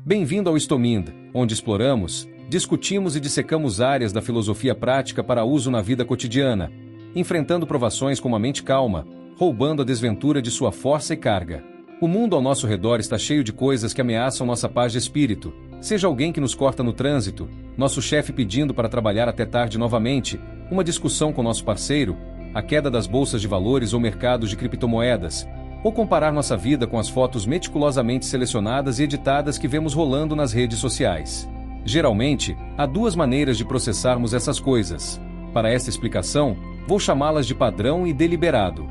Bem-vindo ao Stomind, onde exploramos, discutimos e dissecamos áreas da filosofia prática para uso na vida cotidiana, enfrentando provações com uma mente calma, roubando a desventura de sua força e carga. O mundo ao nosso redor está cheio de coisas que ameaçam nossa paz de espírito, seja alguém que nos corta no trânsito, nosso chefe pedindo para trabalhar até tarde novamente, uma discussão com nosso parceiro, a queda das bolsas de valores ou mercados de criptomoedas, ou comparar nossa vida com as fotos meticulosamente selecionadas e editadas que vemos rolando nas redes sociais. Geralmente, há duas maneiras de processarmos essas coisas. Para esta explicação, vou chamá-las de padrão e deliberado.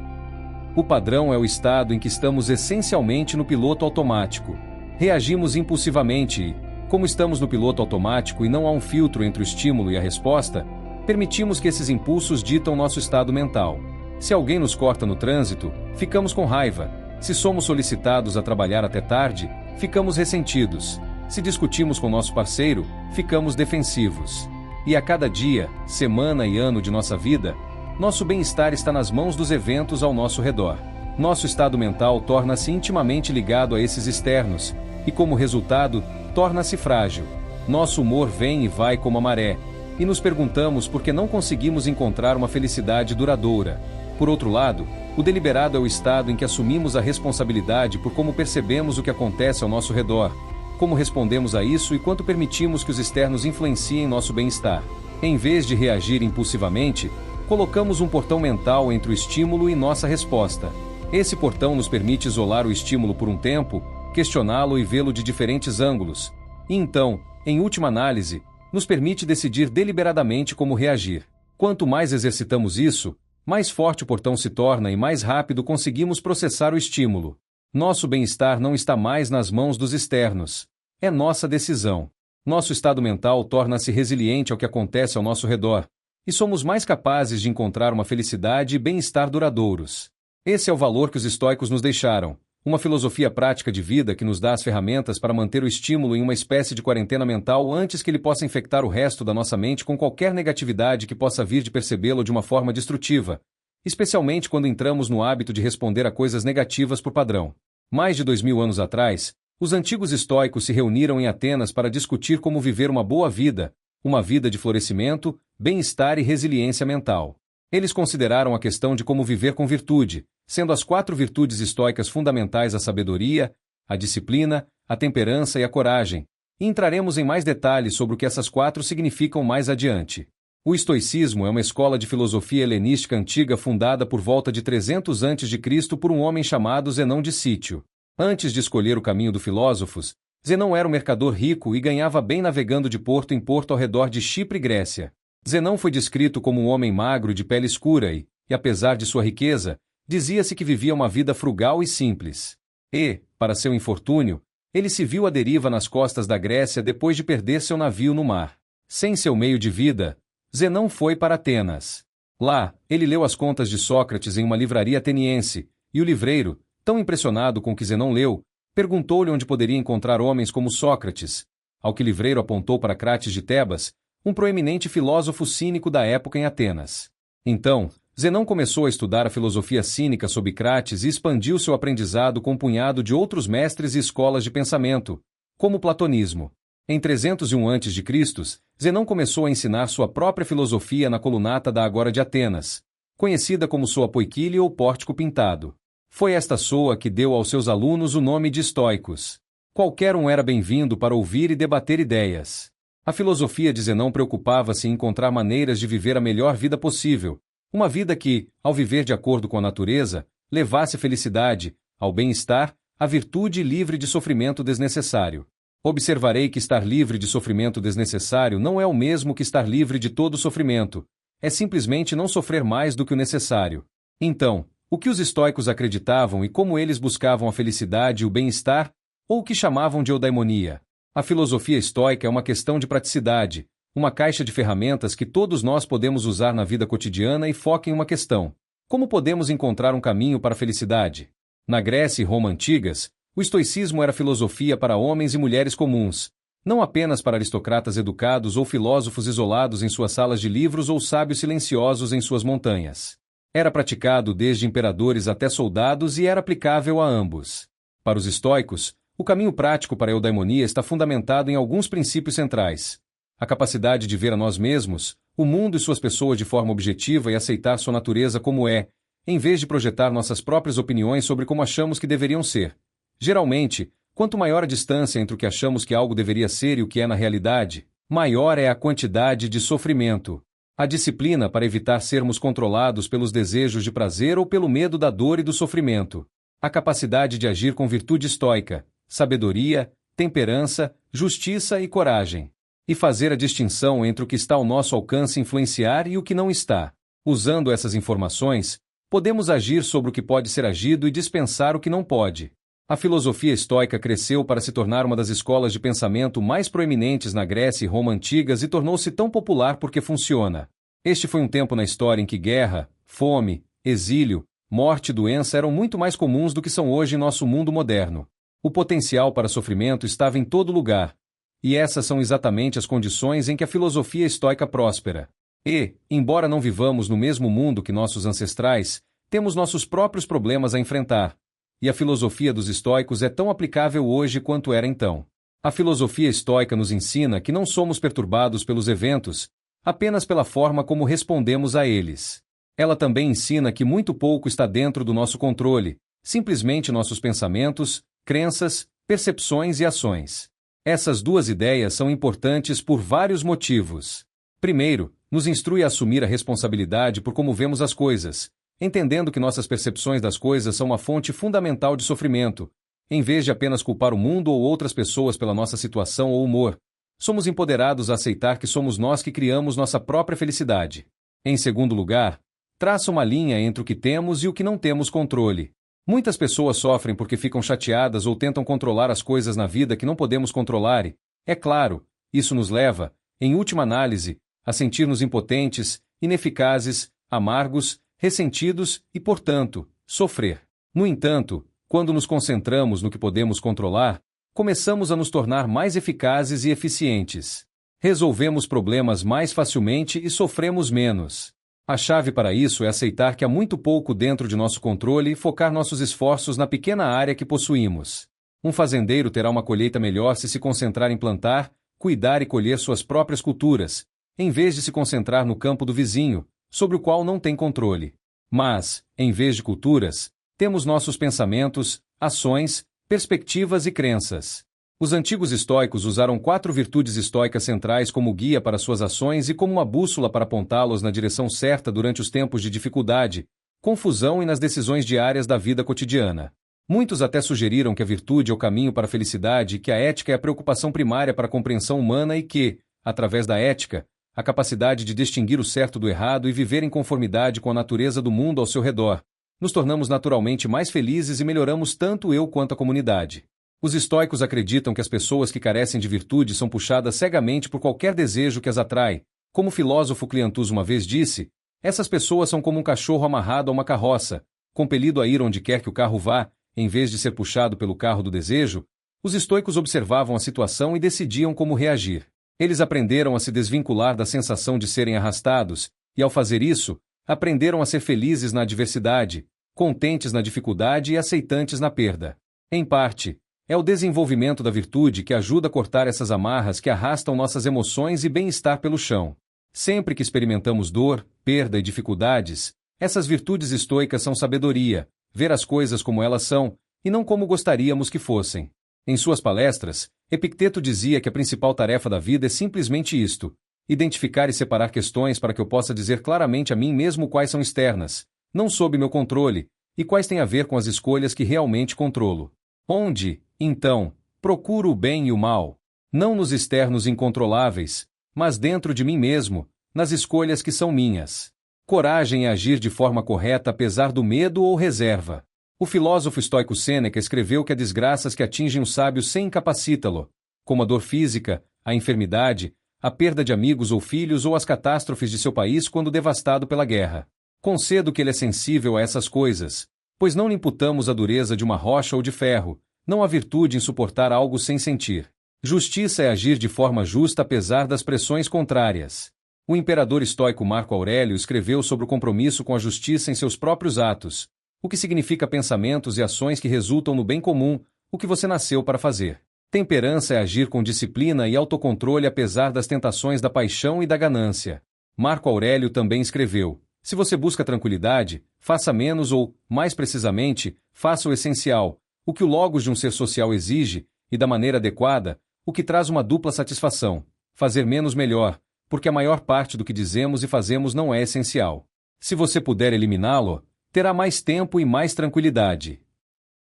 O padrão é o estado em que estamos essencialmente no piloto automático. Reagimos impulsivamente e, como estamos no piloto automático e não há um filtro entre o estímulo e a resposta, permitimos que esses impulsos ditam nosso estado mental. Se alguém nos corta no trânsito, ficamos com raiva. Se somos solicitados a trabalhar até tarde, ficamos ressentidos. Se discutimos com nosso parceiro, ficamos defensivos. E a cada dia, semana e ano de nossa vida, nosso bem-estar está nas mãos dos eventos ao nosso redor. Nosso estado mental torna-se intimamente ligado a esses externos, e como resultado, torna-se frágil. Nosso humor vem e vai como a maré, e nos perguntamos por que não conseguimos encontrar uma felicidade duradoura. Por outro lado, o deliberado é o estado em que assumimos a responsabilidade por como percebemos o que acontece ao nosso redor, como respondemos a isso e quanto permitimos que os externos influenciem nosso bem-estar. Em vez de reagir impulsivamente, colocamos um portão mental entre o estímulo e nossa resposta. Esse portão nos permite isolar o estímulo por um tempo, questioná-lo e vê-lo de diferentes ângulos. E então, em última análise, nos permite decidir deliberadamente como reagir. Quanto mais exercitamos isso, mais forte o portão se torna e mais rápido conseguimos processar o estímulo. Nosso bem-estar não está mais nas mãos dos externos. É nossa decisão. Nosso estado mental torna-se resiliente ao que acontece ao nosso redor, e somos mais capazes de encontrar uma felicidade e bem-estar duradouros. Esse é o valor que os estoicos nos deixaram, uma filosofia prática de vida que nos dá as ferramentas para manter o estímulo em uma espécie de quarentena mental antes que ele possa infectar o resto da nossa mente com qualquer negatividade que possa vir de percebê-lo de uma forma destrutiva, especialmente quando entramos no hábito de responder a coisas negativas por padrão. Mais de 2000 anos atrás, os antigos estoicos se reuniram em Atenas para discutir como viver uma boa vida, uma vida de florescimento, bem-estar e resiliência mental. Eles consideraram a questão de como viver com virtude, sendo as 4 virtudes estoicas fundamentais a sabedoria, a disciplina, a temperança e a coragem, e entraremos em mais detalhes sobre o que essas 4 significam mais adiante. O estoicismo é uma escola de filosofia helenística antiga fundada por volta de 300 a.C. por um homem chamado Zenão de Cítio. Antes de escolher o caminho do filósofos, Zenão era um mercador rico e ganhava bem navegando de porto em porto ao redor de Chipre e Grécia. Zenão foi descrito como um homem magro de pele escura e apesar de sua riqueza, dizia-se que vivia uma vida frugal e simples. E, para seu infortúnio, ele se viu à deriva nas costas da Grécia depois de perder seu navio no mar. Sem seu meio de vida, Zenão foi para Atenas. Lá, ele leu as contas de Sócrates em uma livraria ateniense, e o livreiro, tão impressionado com o que Zenão leu, perguntou-lhe onde poderia encontrar homens como Sócrates, ao que o livreiro apontou para Crates de Tebas, um proeminente filósofo cínico da época em Atenas. Então, Zenão começou a estudar a filosofia cínica sob Crates e expandiu seu aprendizado com um punhado de outros mestres e escolas de pensamento, como o platonismo. Em 301 a.C., Zenão começou a ensinar sua própria filosofia na colunata da Agora de Atenas, conhecida como Soa Poikile ou Pórtico Pintado. Foi esta soa que deu aos seus alunos o nome de estoicos. Qualquer um era bem-vindo para ouvir e debater ideias. A filosofia de Zenão preocupava-se em encontrar maneiras de viver a melhor vida possível, uma vida que, ao viver de acordo com a natureza, levasse à felicidade, ao bem-estar, à virtude livre de sofrimento desnecessário. Observarei que estar livre de sofrimento desnecessário não é o mesmo que estar livre de todo sofrimento, é simplesmente não sofrer mais do que o necessário. Então, o que os estoicos acreditavam e como eles buscavam a felicidade e o bem-estar, ou o que chamavam de eudaimonia? A filosofia estoica é uma questão de praticidade, uma caixa de ferramentas que todos nós podemos usar na vida cotidiana e foca em uma questão: como podemos encontrar um caminho para a felicidade? Na Grécia e Roma antigas, o estoicismo era filosofia para homens e mulheres comuns, não apenas para aristocratas educados ou filósofos isolados em suas salas de livros ou sábios silenciosos em suas montanhas. Era praticado desde imperadores até soldados e era aplicável a ambos. Para os estoicos, O caminho prático para a eudaimonia está fundamentado em alguns princípios centrais. A capacidade de ver a nós mesmos, o mundo e suas pessoas de forma objetiva e aceitar sua natureza como é, em vez de projetar nossas próprias opiniões sobre como achamos que deveriam ser. Geralmente, quanto maior a distância entre o que achamos que algo deveria ser e o que é na realidade, maior é a quantidade de sofrimento. A disciplina para evitar sermos controlados pelos desejos de prazer ou pelo medo da dor e do sofrimento. A capacidade de agir com virtude estoica, sabedoria, temperança, justiça e coragem. E fazer a distinção entre o que está ao nosso alcance influenciar e o que não está. Usando essas informações, podemos agir sobre o que pode ser agido e dispensar o que não pode. A filosofia estoica cresceu para se tornar uma das escolas de pensamento mais proeminentes na Grécia e Roma antigas e tornou-se tão popular porque funciona. Este foi um tempo na história em que guerra, fome, exílio, morte e doença eram muito mais comuns do que são hoje em nosso mundo moderno. O potencial para sofrimento estava em todo lugar. E essas são exatamente as condições em que a filosofia estoica próspera. E, embora não vivamos no mesmo mundo que nossos ancestrais, temos nossos próprios problemas a enfrentar. E a filosofia dos estoicos é tão aplicável hoje quanto era então. A filosofia estoica nos ensina que não somos perturbados pelos eventos, apenas pela forma como respondemos a eles. Ela também ensina que muito pouco está dentro do nosso controle, simplesmente nossos pensamentos, crenças, percepções e ações. Essas duas ideias são importantes por vários motivos. Primeiro, nos instrui a assumir a responsabilidade por como vemos as coisas, entendendo que nossas percepções das coisas são uma fonte fundamental de sofrimento. Em vez de apenas culpar o mundo ou outras pessoas pela nossa situação ou humor, somos empoderados a aceitar que somos nós que criamos nossa própria felicidade. Em segundo lugar, traça uma linha entre o que temos e o que não temos controle. Muitas pessoas sofrem porque ficam chateadas ou tentam controlar as coisas na vida que não podemos controlar e, é claro, isso nos leva, em última análise, a sentir-nos impotentes, ineficazes, amargos, ressentidos e, portanto, sofrer. No entanto, quando nos concentramos no que podemos controlar, começamos a nos tornar mais eficazes e eficientes. Resolvemos problemas mais facilmente e sofremos menos. A chave para isso é aceitar que há muito pouco dentro de nosso controle e focar nossos esforços na pequena área que possuímos. Um fazendeiro terá uma colheita melhor se concentrar em plantar, cuidar e colher suas próprias culturas, em vez de se concentrar no campo do vizinho, sobre o qual não tem controle. Mas, em vez de culturas, temos nossos pensamentos, ações, perspectivas e crenças. Os antigos estoicos usaram 4 virtudes estoicas centrais como guia para suas ações e como uma bússola para apontá-los na direção certa durante os tempos de dificuldade, confusão e nas decisões diárias da vida cotidiana. Muitos até sugeriram que a virtude é o caminho para a felicidade e que a ética é a preocupação primária para a compreensão humana e que, através da ética, a capacidade de distinguir o certo do errado e viver em conformidade com a natureza do mundo ao seu redor, nos tornamos naturalmente mais felizes e melhoramos tanto eu quanto a comunidade. Os estoicos acreditam que as pessoas que carecem de virtude são puxadas cegamente por qualquer desejo que as atrai. Como o filósofo Cleanthus uma vez disse, essas pessoas são como um cachorro amarrado a uma carroça, compelido a ir onde quer que o carro vá, em vez de ser puxado pelo carro do desejo. Os estoicos observavam a situação e decidiam como reagir. Eles aprenderam a se desvincular da sensação de serem arrastados, e ao fazer isso, aprenderam a ser felizes na adversidade, contentes na dificuldade e aceitantes na perda. Em parte, é o desenvolvimento da virtude que ajuda a cortar essas amarras que arrastam nossas emoções e bem-estar pelo chão. Sempre que experimentamos dor, perda e dificuldades, essas virtudes estoicas são sabedoria, ver as coisas como elas são, e não como gostaríamos que fossem. Em suas palestras, Epicteto dizia que a principal tarefa da vida é simplesmente isto: identificar e separar questões para que eu possa dizer claramente a mim mesmo quais são externas, não sob meu controle, e quais têm a ver com as escolhas que realmente controlo. Onde, então, procuro o bem e o mal, não nos externos incontroláveis, mas dentro de mim mesmo, nas escolhas que são minhas. Coragem em agir de forma correta apesar do medo ou reserva. O filósofo estoico Sêneca escreveu que há desgraças que atingem o sábio sem incapacitá-lo, como a dor física, a enfermidade, a perda de amigos ou filhos ou as catástrofes de seu país quando devastado pela guerra. Concedo que ele é sensível a essas coisas, pois não lhe imputamos a dureza de uma rocha ou de ferro, não a virtude em suportar algo sem sentir. Justiça é agir de forma justa apesar das pressões contrárias. O imperador estoico Marco Aurélio escreveu sobre o compromisso com a justiça em seus próprios atos, o que significa pensamentos e ações que resultam no bem comum, o que você nasceu para fazer. Temperança é agir com disciplina e autocontrole apesar das tentações da paixão e da ganância. Marco Aurélio também escreveu: se você busca tranquilidade, faça menos ou, mais precisamente, faça o essencial, o que o logos de um ser social exige, e da maneira adequada, o que traz uma dupla satisfação. Fazer menos melhor, porque a maior parte do que dizemos e fazemos não é essencial. Se você puder eliminá-lo, terá mais tempo e mais tranquilidade.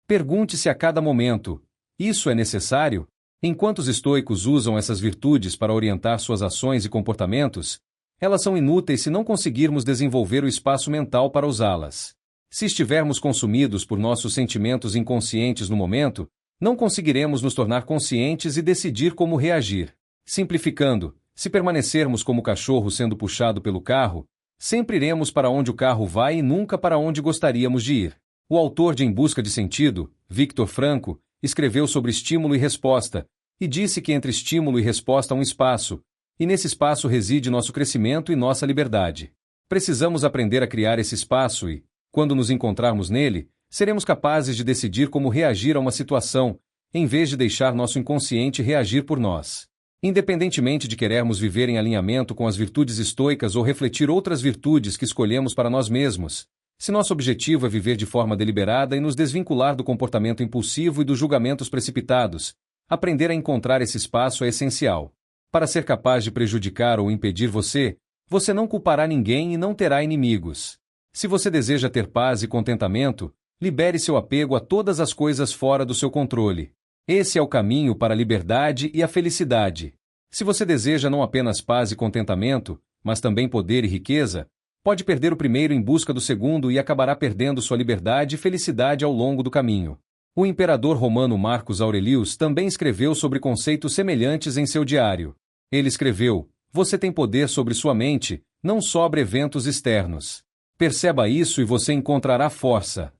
Pergunte-se a cada momento: isso é necessário? Enquanto os estoicos usam essas virtudes para orientar suas ações e comportamentos, elas são inúteis se não conseguirmos desenvolver o espaço mental para usá-las. Se estivermos consumidos por nossos sentimentos inconscientes no momento, não conseguiremos nos tornar conscientes e decidir como reagir. Simplificando, se permanecermos como o cachorro sendo puxado pelo carro, sempre iremos para onde o carro vai e nunca para onde gostaríamos de ir. O autor de Em Busca de Sentido, Victor Frankl, escreveu sobre estímulo e resposta, e disse que entre estímulo e resposta há um espaço, e nesse espaço reside nosso crescimento e nossa liberdade. Precisamos aprender a criar esse espaço e, quando nos encontrarmos nele, seremos capazes de decidir como reagir a uma situação, em vez de deixar nosso inconsciente reagir por nós. Independentemente de querermos viver em alinhamento com as virtudes estoicas ou refletir outras virtudes que escolhemos para nós mesmos, se nosso objetivo é viver de forma deliberada e nos desvincular do comportamento impulsivo e dos julgamentos precipitados, aprender a encontrar esse espaço é essencial. Para ser capaz de prejudicar ou impedir você, você não culpará ninguém e não terá inimigos. Se você deseja ter paz e contentamento, libere seu apego a todas as coisas fora do seu controle. Esse é o caminho para a liberdade e a felicidade. Se você deseja não apenas paz e contentamento, mas também poder e riqueza, pode perder o primeiro em busca do segundo e acabará perdendo sua liberdade e felicidade ao longo do caminho. O imperador romano Marcus Aurelius também escreveu sobre conceitos semelhantes em seu diário. Ele escreveu: você tem poder sobre sua mente, não sobre eventos externos. Perceba isso e você encontrará força.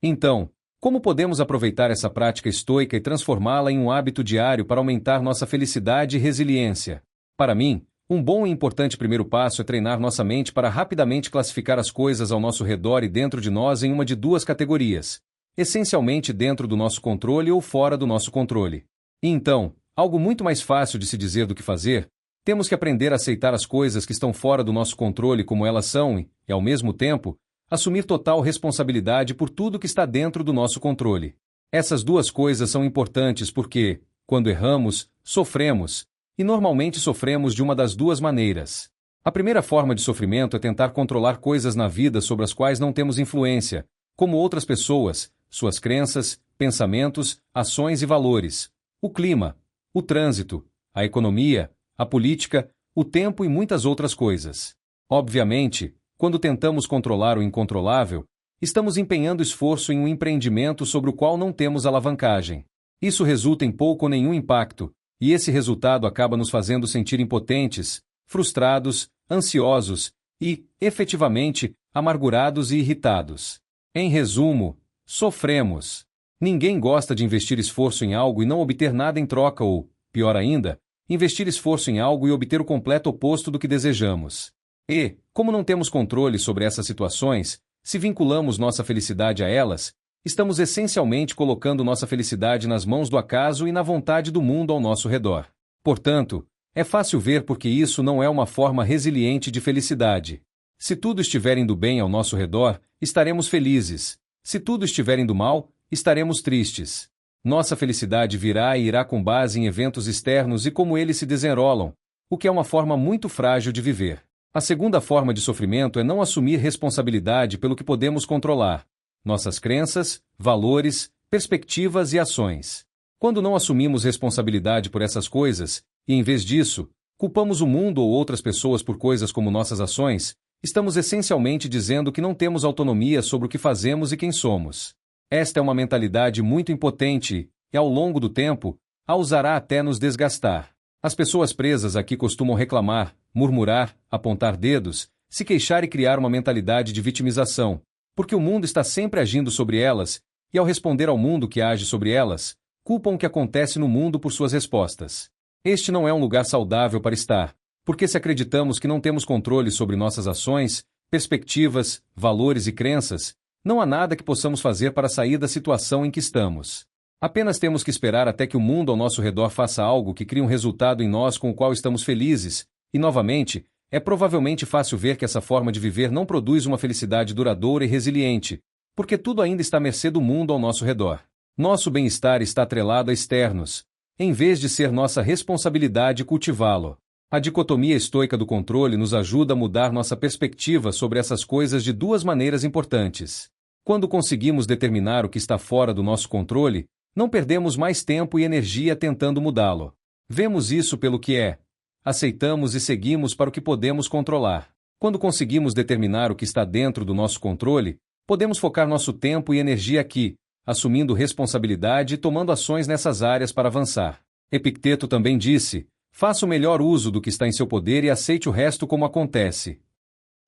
Então, como podemos aproveitar essa prática estoica e transformá-la em um hábito diário para aumentar nossa felicidade e resiliência? Para mim, um bom e importante primeiro passo é treinar nossa mente para rapidamente classificar as coisas ao nosso redor e dentro de nós em uma de duas categorias: essencialmente dentro do nosso controle ou fora do nosso controle. E então, algo muito mais fácil de se dizer do que fazer, temos que aprender a aceitar as coisas que estão fora do nosso controle como elas são e, ao mesmo tempo, assumir total responsabilidade por tudo que está dentro do nosso controle. Essas duas coisas são importantes porque, quando erramos, sofremos, e normalmente sofremos de uma das duas maneiras. A primeira forma de sofrimento é tentar controlar coisas na vida sobre as quais não temos influência, como outras pessoas, suas crenças, pensamentos, ações e valores, o clima, o trânsito, a economia, a política, o tempo e muitas outras coisas. Obviamente, quando tentamos controlar o incontrolável, estamos empenhando esforço em um empreendimento sobre o qual não temos alavancagem. Isso resulta em pouco ou nenhum impacto, e esse resultado acaba nos fazendo sentir impotentes, frustrados, ansiosos e, efetivamente, amargurados e irritados. Em resumo, sofremos. Ninguém gosta de investir esforço em algo e não obter nada em troca ou, pior ainda, investir esforço em algo e obter o completo oposto do que desejamos. E, como não temos controle sobre essas situações, se vinculamos nossa felicidade a elas, estamos essencialmente colocando nossa felicidade nas mãos do acaso e na vontade do mundo ao nosso redor. Portanto, é fácil ver porque isso não é uma forma resiliente de felicidade. Se tudo estiver indo bem ao nosso redor, estaremos felizes. Se tudo estiver indo mal, estaremos tristes. Nossa felicidade virá e irá com base em eventos externos e como eles se desenrolam, o que é uma forma muito frágil de viver. A segunda forma de sofrimento é não assumir responsabilidade pelo que podemos controlar: nossas crenças, valores, perspectivas e ações. Quando não assumimos responsabilidade por essas coisas, e em vez disso, culpamos o mundo ou outras pessoas por coisas como nossas ações, estamos essencialmente dizendo que não temos autonomia sobre o que fazemos e quem somos. Esta é uma mentalidade muito impotente e, ao longo do tempo, a usará até nos desgastar. As pessoas presas aqui costumam reclamar, murmurar, apontar dedos, se queixar e criar uma mentalidade de vitimização, porque o mundo está sempre agindo sobre elas, e ao responder ao mundo que age sobre elas, culpam o que acontece no mundo por suas respostas. Este não é um lugar saudável para estar, porque se acreditamos que não temos controle sobre nossas ações, perspectivas, valores e crenças, não há nada que possamos fazer para sair da situação em que estamos. Apenas temos que esperar até que o mundo ao nosso redor faça algo que crie um resultado em nós com o qual estamos felizes, e novamente, é provavelmente fácil ver que essa forma de viver não produz uma felicidade duradoura e resiliente, porque tudo ainda está à mercê do mundo ao nosso redor. Nosso bem-estar está atrelado a externos, em vez de ser nossa responsabilidade cultivá-lo. A dicotomia estoica do controle nos ajuda a mudar nossa perspectiva sobre essas coisas de duas maneiras importantes. Quando conseguimos determinar o que está fora do nosso controle, não perdemos mais tempo e energia tentando mudá-lo. Vemos isso pelo que é. Aceitamos e seguimos para o que podemos controlar. Quando conseguimos determinar o que está dentro do nosso controle, podemos focar nosso tempo e energia aqui, assumindo responsabilidade e tomando ações nessas áreas para avançar. Epicteto também disse: faça o melhor uso do que está em seu poder e aceite o resto como acontece.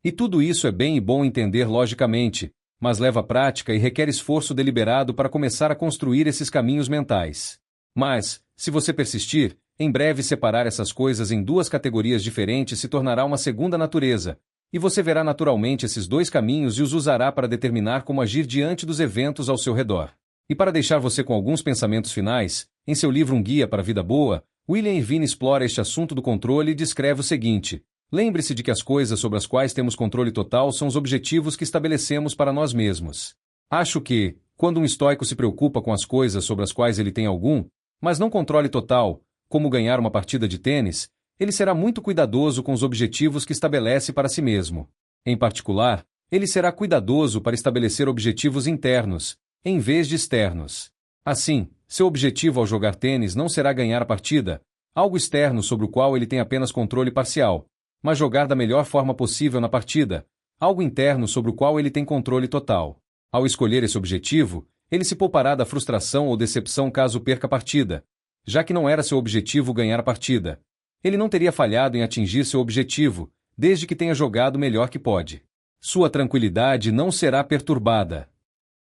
E tudo isso é bem e bom entender logicamente, mas leva prática e requer esforço deliberado para começar a construir esses caminhos mentais. Mas, se você persistir, em breve separar essas coisas em duas categorias diferentes se tornará uma segunda natureza, e você verá naturalmente esses dois caminhos e os usará para determinar como agir diante dos eventos ao seu redor. E para deixar você com alguns pensamentos finais, em seu livro Um Guia para a Vida Boa, William Irvine explora este assunto do controle e descreve o seguinte: lembre-se de que as coisas sobre as quais temos controle total são os objetivos que estabelecemos para nós mesmos. Acho que, quando um estoico se preocupa com as coisas sobre as quais ele tem algum, mas não controle total, como ganhar uma partida de tênis, ele será muito cuidadoso com os objetivos que estabelece para si mesmo. Em particular, ele será cuidadoso para estabelecer objetivos internos, em vez de externos. Assim, seu objetivo ao jogar tênis não será ganhar a partida, algo externo sobre o qual ele tem apenas controle parcial, mas jogar da melhor forma possível na partida, algo interno sobre o qual ele tem controle total. Ao escolher esse objetivo, ele se poupará da frustração ou decepção caso perca a partida, já que não era seu objetivo ganhar a partida. Ele não teria falhado em atingir seu objetivo, desde que tenha jogado o melhor que pode. Sua tranquilidade não será perturbada.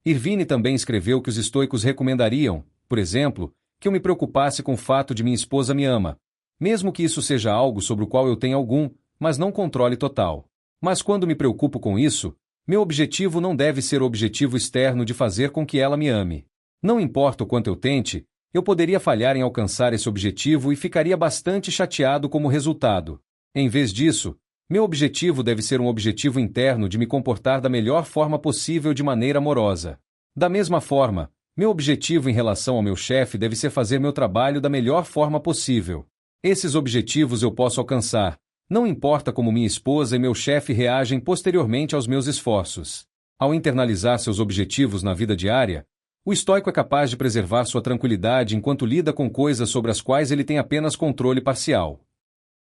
Irvine também escreveu que os estoicos recomendariam, por exemplo, que eu me preocupasse com o fato de minha esposa me ama, mesmo que isso seja algo sobre o qual eu tenha algum, mas não controle total. Mas quando me preocupo com isso, meu objetivo não deve ser o objetivo externo de fazer com que ela me ame. Não importa o quanto eu tente, eu poderia falhar em alcançar esse objetivo e ficaria bastante chateado como resultado. Em vez disso, meu objetivo deve ser um objetivo interno de me comportar da melhor forma possível de maneira amorosa. Da mesma forma, meu objetivo em relação ao meu chefe deve ser fazer meu trabalho da melhor forma possível. Esses objetivos eu posso alcançar, não importa como minha esposa e meu chefe reagem posteriormente aos meus esforços. Ao internalizar seus objetivos na vida diária, o estoico é capaz de preservar sua tranquilidade enquanto lida com coisas sobre as quais ele tem apenas controle parcial.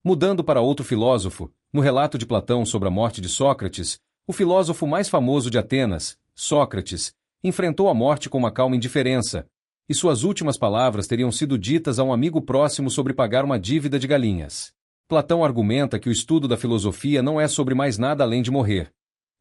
Mudando para outro filósofo, no relato de Platão sobre a morte de Sócrates, o filósofo mais famoso de Atenas, Sócrates, enfrentou a morte com uma calma indiferença, e suas últimas palavras teriam sido ditas a um amigo próximo sobre pagar uma dívida de galinhas. Platão argumenta que o estudo da filosofia não é sobre mais nada além de morrer.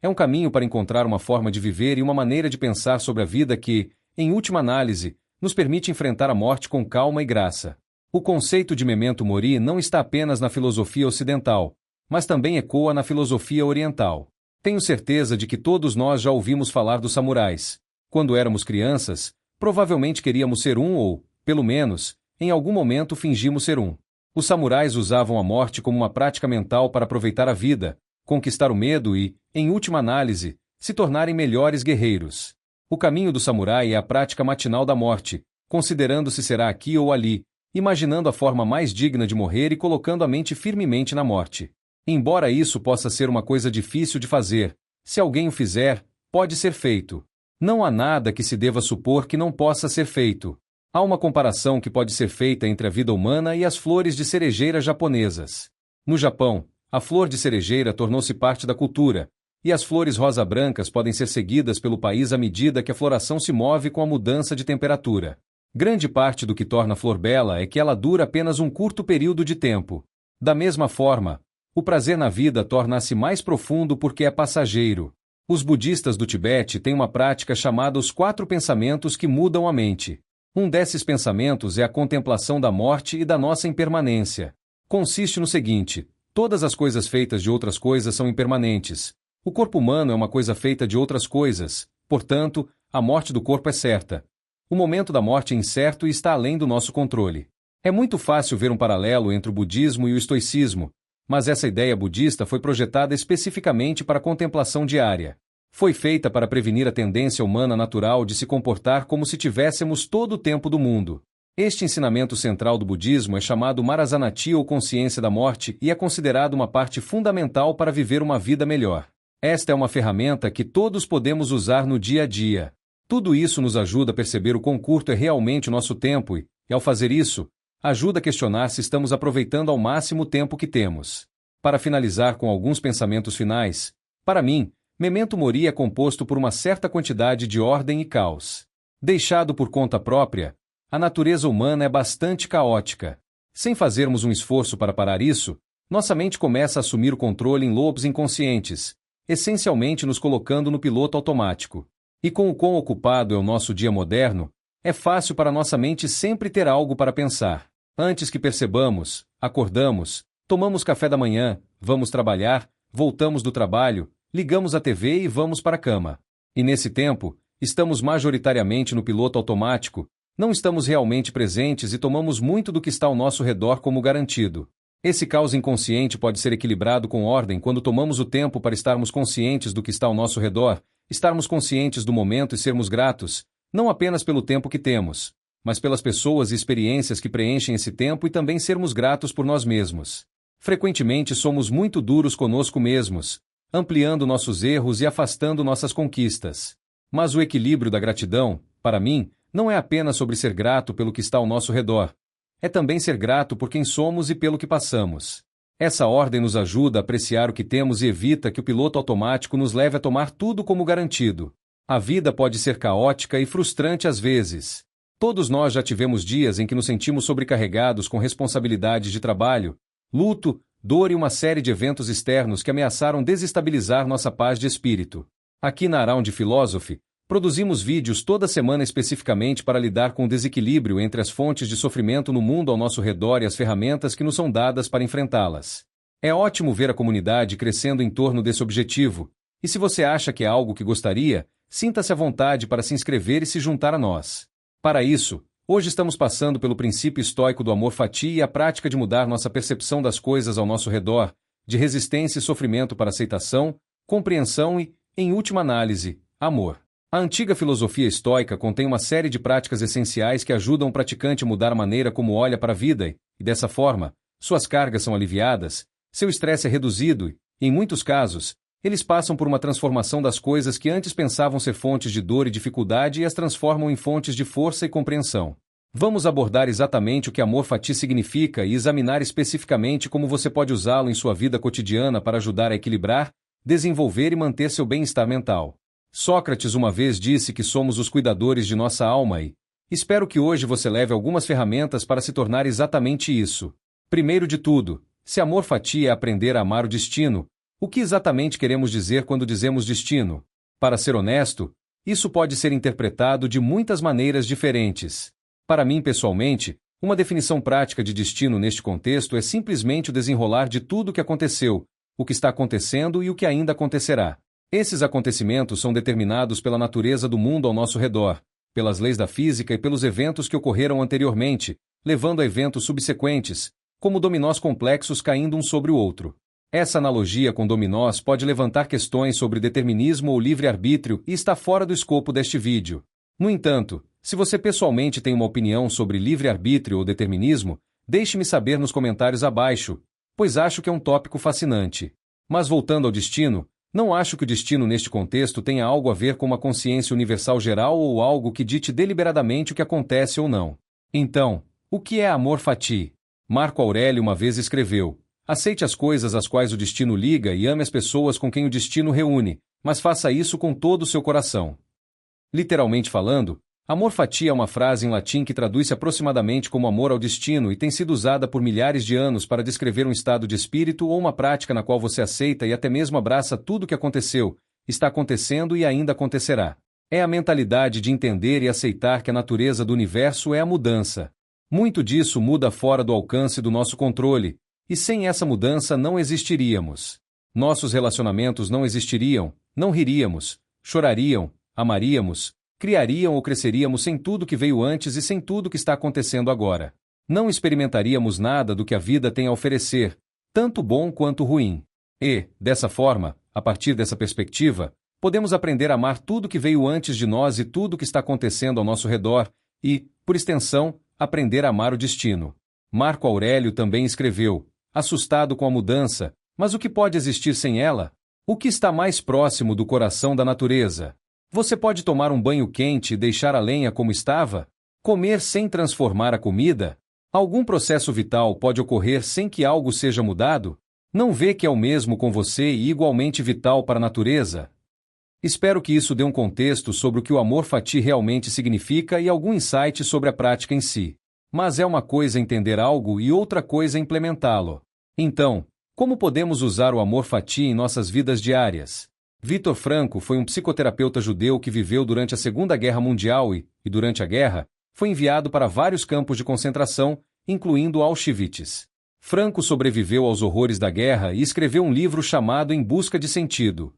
É um caminho para encontrar uma forma de viver e uma maneira de pensar sobre a vida que, em última análise, nos permite enfrentar a morte com calma e graça. O conceito de memento mori não está apenas na filosofia ocidental, mas também ecoa na filosofia oriental. Tenho certeza de que todos nós já ouvimos falar dos samurais. Quando éramos crianças, provavelmente queríamos ser um ou, pelo menos, em algum momento fingimos ser um. Os samurais usavam a morte como uma prática mental para aproveitar a vida, conquistar o medo e, em última análise, se tornarem melhores guerreiros. O caminho do samurai é a prática matinal da morte, considerando se será aqui ou ali, imaginando a forma mais digna de morrer e colocando a mente firmemente na morte. Embora isso possa ser uma coisa difícil de fazer, se alguém o fizer, pode ser feito. Não há nada que se deva supor que não possa ser feito. Há uma comparação que pode ser feita entre a vida humana e as flores de cerejeira japonesas. No Japão, a flor de cerejeira tornou-se parte da cultura, e as flores rosa-brancas podem ser seguidas pelo país à medida que a floração se move com a mudança de temperatura. Grande parte do que torna a flor bela é que ela dura apenas um curto período de tempo. Da mesma forma, o prazer na vida torna-se mais profundo porque é passageiro. Os budistas do Tibete têm uma prática chamada os 4 pensamentos que mudam a mente. Um desses pensamentos é a contemplação da morte e da nossa impermanência. Consiste no seguinte: todas as coisas feitas de outras coisas são impermanentes. O corpo humano é uma coisa feita de outras coisas, portanto, a morte do corpo é certa. O momento da morte é incerto e está além do nosso controle. É muito fácil ver um paralelo entre o budismo e o estoicismo, mas essa ideia budista foi projetada especificamente para a contemplação diária. Foi feita para prevenir a tendência humana natural de se comportar como se tivéssemos todo o tempo do mundo. Este ensinamento central do budismo é chamado Marasanati ou consciência da morte e é considerado uma parte fundamental para viver uma vida melhor. Esta é uma ferramenta que todos podemos usar no dia a dia. Tudo isso nos ajuda a perceber o quão curto é realmente o nosso tempo e, ao fazer isso, ajuda a questionar se estamos aproveitando ao máximo o tempo que temos. Para finalizar com alguns pensamentos finais, para mim, Memento Mori é composto por uma certa quantidade de ordem e caos. Deixado por conta própria, a natureza humana é bastante caótica. Sem fazermos um esforço para parar isso, nossa mente começa a assumir o controle em lobos inconscientes, essencialmente nos colocando no piloto automático. E com o quão ocupado é o nosso dia moderno, é fácil para nossa mente sempre ter algo para pensar. Antes que percebamos, acordamos, tomamos café da manhã, vamos trabalhar, voltamos do trabalho, ligamos a TV e vamos para a cama. E nesse tempo, estamos majoritariamente no piloto automático, não estamos realmente presentes e tomamos muito do que está ao nosso redor como garantido. Esse caos inconsciente pode ser equilibrado com ordem quando tomamos o tempo para estarmos conscientes do que está ao nosso redor, estarmos conscientes do momento e sermos gratos, não apenas pelo tempo que temos, mas pelas pessoas e experiências que preenchem esse tempo e também sermos gratos por nós mesmos. Frequentemente somos muito duros conosco mesmos, ampliando nossos erros e afastando nossas conquistas. Mas o equilíbrio da gratidão, para mim, não é apenas sobre ser grato pelo que está ao nosso redor. É também ser grato por quem somos e pelo que passamos. Essa ordem nos ajuda a apreciar o que temos e evita que o piloto automático nos leve a tomar tudo como garantido. A vida pode ser caótica e frustrante às vezes. Todos nós já tivemos dias em que nos sentimos sobrecarregados com responsabilidades de trabalho, luto, dor e uma série de eventos externos que ameaçaram desestabilizar nossa paz de espírito. Aqui na Around Philosophy, produzimos vídeos toda semana especificamente para lidar com o desequilíbrio entre as fontes de sofrimento no mundo ao nosso redor e as ferramentas que nos são dadas para enfrentá-las. É ótimo ver a comunidade crescendo em torno desse objetivo, e se você acha que é algo que gostaria, sinta-se à vontade para se inscrever e se juntar a nós. Para isso, hoje estamos passando pelo princípio estoico do amor fati e a prática de mudar nossa percepção das coisas ao nosso redor, de resistência e sofrimento para aceitação, compreensão e, em última análise, amor. A antiga filosofia estoica contém uma série de práticas essenciais que ajudam o praticante a mudar a maneira como olha para a vida e, dessa forma, suas cargas são aliviadas, seu estresse é reduzido e, em muitos casos, eles passam por uma transformação das coisas que antes pensavam ser fontes de dor e dificuldade e as transformam em fontes de força e compreensão. Vamos abordar exatamente o que amor fati significa e examinar especificamente como você pode usá-lo em sua vida cotidiana para ajudar a equilibrar, desenvolver e manter seu bem-estar mental. Sócrates uma vez disse que somos os cuidadores de nossa alma e espero que hoje você leve algumas ferramentas para se tornar exatamente isso. Primeiro de tudo, se amor fati é aprender a amar o destino, o que exatamente queremos dizer quando dizemos destino? Para ser honesto, isso pode ser interpretado de muitas maneiras diferentes. Para mim pessoalmente, uma definição prática de destino neste contexto é simplesmente o desenrolar de tudo o que aconteceu, o que está acontecendo e o que ainda acontecerá. Esses acontecimentos são determinados pela natureza do mundo ao nosso redor, pelas leis da física e pelos eventos que ocorreram anteriormente, levando a eventos subsequentes, como dominós complexos caindo um sobre o outro. Essa analogia com dominós pode levantar questões sobre determinismo ou livre-arbítrio e está fora do escopo deste vídeo. No entanto, se você pessoalmente tem uma opinião sobre livre-arbítrio ou determinismo, deixe-me saber nos comentários abaixo, pois acho que é um tópico fascinante. Mas voltando ao destino, não acho que o destino neste contexto tenha algo a ver com uma consciência universal geral ou algo que dite deliberadamente o que acontece ou não. Então, o que é amor fati? Marco Aurélio uma vez escreveu: aceite as coisas às quais o destino liga e ame as pessoas com quem o destino reúne, mas faça isso com todo o seu coração. Literalmente falando, amor fati é uma frase em latim que traduz-se aproximadamente como amor ao destino e tem sido usada por milhares de anos para descrever um estado de espírito ou uma prática na qual você aceita e até mesmo abraça tudo o que aconteceu, está acontecendo e ainda acontecerá. É a mentalidade de entender e aceitar que a natureza do universo é a mudança. Muito disso muda fora do alcance do nosso controle, e sem essa mudança não existiríamos. Nossos relacionamentos não existiriam, não riríamos, chorariam, amaríamos, criariam ou cresceríamos sem tudo que veio antes e sem tudo que está acontecendo agora. Não experimentaríamos nada do que a vida tem a oferecer, tanto bom quanto ruim. E, dessa forma, a partir dessa perspectiva, podemos aprender a amar tudo que veio antes de nós e tudo que está acontecendo ao nosso redor e, por extensão, aprender a amar o destino. Marco Aurélio também escreveu, assustado com a mudança, mas o que pode existir sem ela? O que está mais próximo do coração da natureza? Você pode tomar um banho quente e deixar a lenha como estava? Comer sem transformar a comida? Algum processo vital pode ocorrer sem que algo seja mudado? Não vê que é o mesmo com você e igualmente vital para a natureza? Espero que isso dê um contexto sobre o que o amor fati realmente significa e algum insight sobre a prática em si. Mas é uma coisa entender algo e outra coisa implementá-lo. Então, como podemos usar o amor fati em nossas vidas diárias? Viktor Frankl foi um psicoterapeuta judeu que viveu durante a Segunda Guerra Mundial e, durante a guerra, foi enviado para vários campos de concentração, incluindo Auschwitz. Frankl sobreviveu aos horrores da guerra e escreveu um livro chamado Em Busca de Sentido.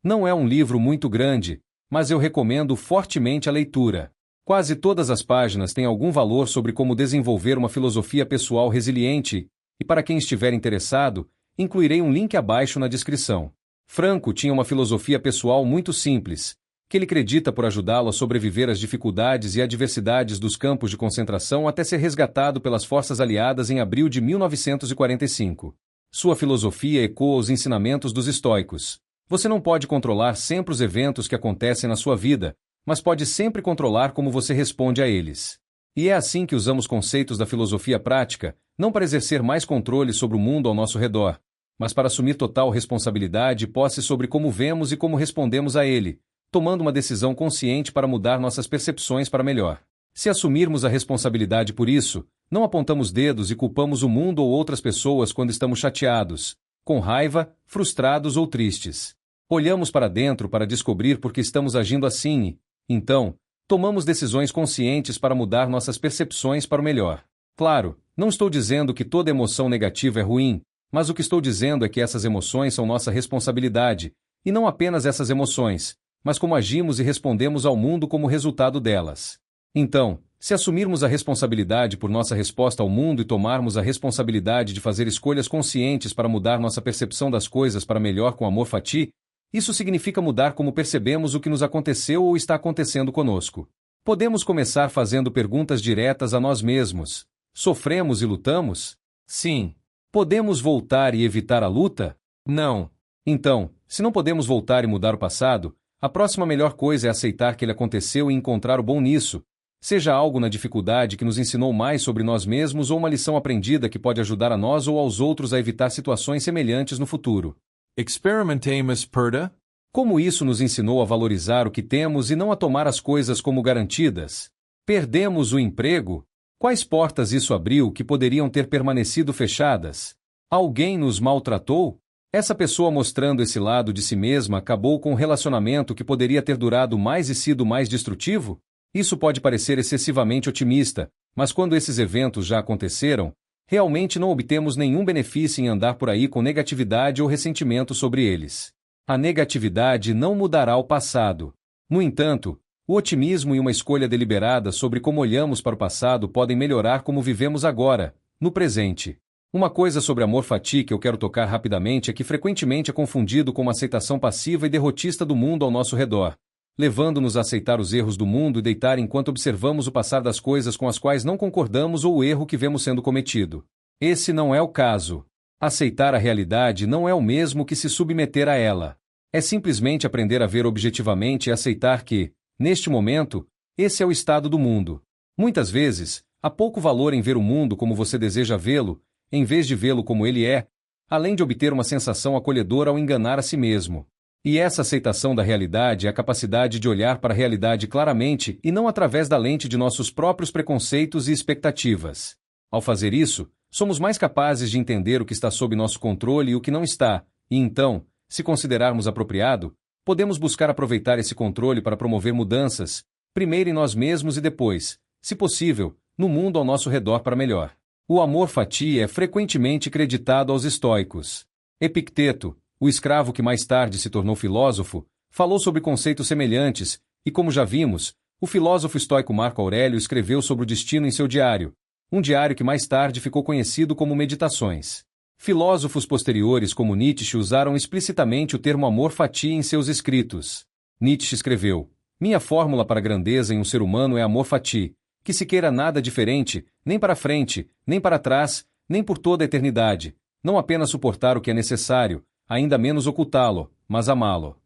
Não é um livro muito grande, mas eu recomendo fortemente a leitura. Quase todas as páginas têm algum valor sobre como desenvolver uma filosofia pessoal resiliente, e para quem estiver interessado, incluirei um link abaixo na descrição. Frankl tinha uma filosofia pessoal muito simples, que ele acredita por ajudá-lo a sobreviver às dificuldades e adversidades dos campos de concentração até ser resgatado pelas forças aliadas em abril de 1945. Sua filosofia ecoa os ensinamentos dos estoicos. Você não pode controlar sempre os eventos que acontecem na sua vida, mas pode sempre controlar como você responde a eles. E é assim que usamos conceitos da filosofia prática, não para exercer mais controle sobre o mundo ao nosso redor, mas para assumir total responsabilidade e posse sobre como vemos e como respondemos a ele, tomando uma decisão consciente para mudar nossas percepções para melhor. Se assumirmos a responsabilidade por isso, não apontamos dedos e culpamos o mundo ou outras pessoas quando estamos chateados, com raiva, frustrados ou tristes. Olhamos para dentro para descobrir por que estamos agindo assim e, então, tomamos decisões conscientes para mudar nossas percepções para o melhor. Claro, não estou dizendo que toda emoção negativa é ruim, mas o que estou dizendo é que essas emoções são nossa responsabilidade, e não apenas essas emoções, mas como agimos e respondemos ao mundo como resultado delas. Então, se assumirmos a responsabilidade por nossa resposta ao mundo e tomarmos a responsabilidade de fazer escolhas conscientes para mudar nossa percepção das coisas para melhor com amor fati, isso significa mudar como percebemos o que nos aconteceu ou está acontecendo conosco. Podemos começar fazendo perguntas diretas a nós mesmos. Sofremos e lutamos? Sim. Podemos voltar e evitar a luta? Não. Então, se não podemos voltar e mudar o passado, a próxima melhor coisa é aceitar que ele aconteceu e encontrar o bom nisso, seja algo na dificuldade que nos ensinou mais sobre nós mesmos ou uma lição aprendida que pode ajudar a nós ou aos outros a evitar situações semelhantes no futuro. Experimentemus perda? Como isso nos ensinou a valorizar o que temos e não a tomar as coisas como garantidas? Perdemos o emprego? Quais portas isso abriu que poderiam ter permanecido fechadas? Alguém nos maltratou? Essa pessoa mostrando esse lado de si mesma acabou com um relacionamento que poderia ter durado mais e sido mais destrutivo? Isso pode parecer excessivamente otimista, mas quando esses eventos já aconteceram, realmente não obtemos nenhum benefício em andar por aí com negatividade ou ressentimento sobre eles. A negatividade não mudará o passado. No entanto, o otimismo e uma escolha deliberada sobre como olhamos para o passado podem melhorar como vivemos agora, no presente. Uma coisa sobre amor fati que eu quero tocar rapidamente é que frequentemente é confundido com uma aceitação passiva e derrotista do mundo ao nosso redor, levando-nos a aceitar os erros do mundo e deitar enquanto observamos o passar das coisas com as quais não concordamos ou o erro que vemos sendo cometido. Esse não é o caso. Aceitar a realidade não é o mesmo que se submeter a ela. É simplesmente aprender a ver objetivamente e aceitar que, neste momento, esse é o estado do mundo. Muitas vezes, há pouco valor em ver o mundo como você deseja vê-lo, em vez de vê-lo como ele é, além de obter uma sensação acolhedora ao enganar a si mesmo. E essa aceitação da realidade é a capacidade de olhar para a realidade claramente e não através da lente de nossos próprios preconceitos e expectativas. Ao fazer isso, somos mais capazes de entender o que está sob nosso controle e o que não está, e então, se considerarmos apropriado, podemos buscar aproveitar esse controle para promover mudanças, primeiro em nós mesmos e depois, se possível, no mundo ao nosso redor para melhor. O amor fati é frequentemente creditado aos estoicos. Epicteto, o escravo que mais tarde se tornou filósofo, falou sobre conceitos semelhantes, E como já vimos, o filósofo estoico Marco Aurélio escreveu sobre o destino em seu diário, um diário que mais tarde ficou conhecido como Meditações. Filósofos posteriores como Nietzsche usaram explicitamente o termo amor fati em seus escritos. Nietzsche escreveu: "Minha fórmula para a grandeza em um ser humano é amor fati, que se queira nada diferente, nem para frente, nem para trás, nem por toda a eternidade, não apenas suportar o que é necessário, ainda menos ocultá-lo, mas amá-lo."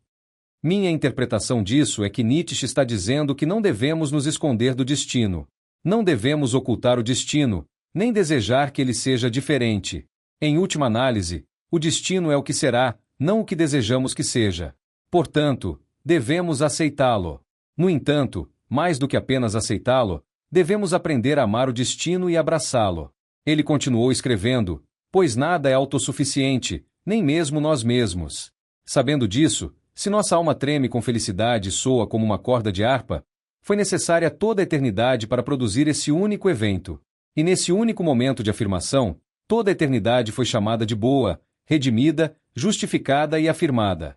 Minha interpretação disso é que Nietzsche está dizendo que não devemos nos esconder do destino. Não devemos ocultar o destino, nem desejar que ele seja diferente. Em última análise, o destino é o que será, não o que desejamos que seja. Portanto, devemos aceitá-lo. No entanto, mais do que apenas aceitá-lo, devemos aprender a amar o destino e abraçá-lo. Ele continuou escrevendo: "Pois nada é autossuficiente, nem mesmo nós mesmos." Sabendo disso, se nossa alma treme com felicidade e soa como uma corda de harpa, foi necessária toda a eternidade para produzir esse único evento. E nesse único momento de afirmação, toda a eternidade foi chamada de boa, redimida, justificada e afirmada.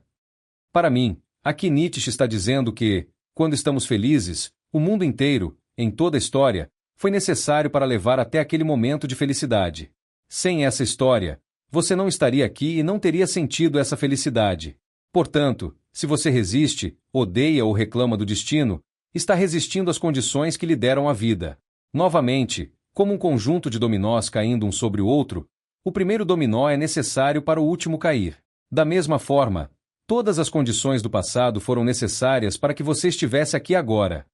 Para mim, aqui Nietzsche está dizendo que, quando estamos felizes, o mundo inteiro, em toda a história, foi necessário para levar até aquele momento de felicidade. Sem essa história, você não estaria aqui e não teria sentido essa felicidade. Portanto, se você resiste, odeia ou reclama do destino, está resistindo às condições que lhe deram a vida. Novamente, como um conjunto de dominós caindo um sobre o outro, o primeiro dominó é necessário para o último cair. Da mesma forma, todas as condições do passado foram necessárias para que você estivesse aqui agora.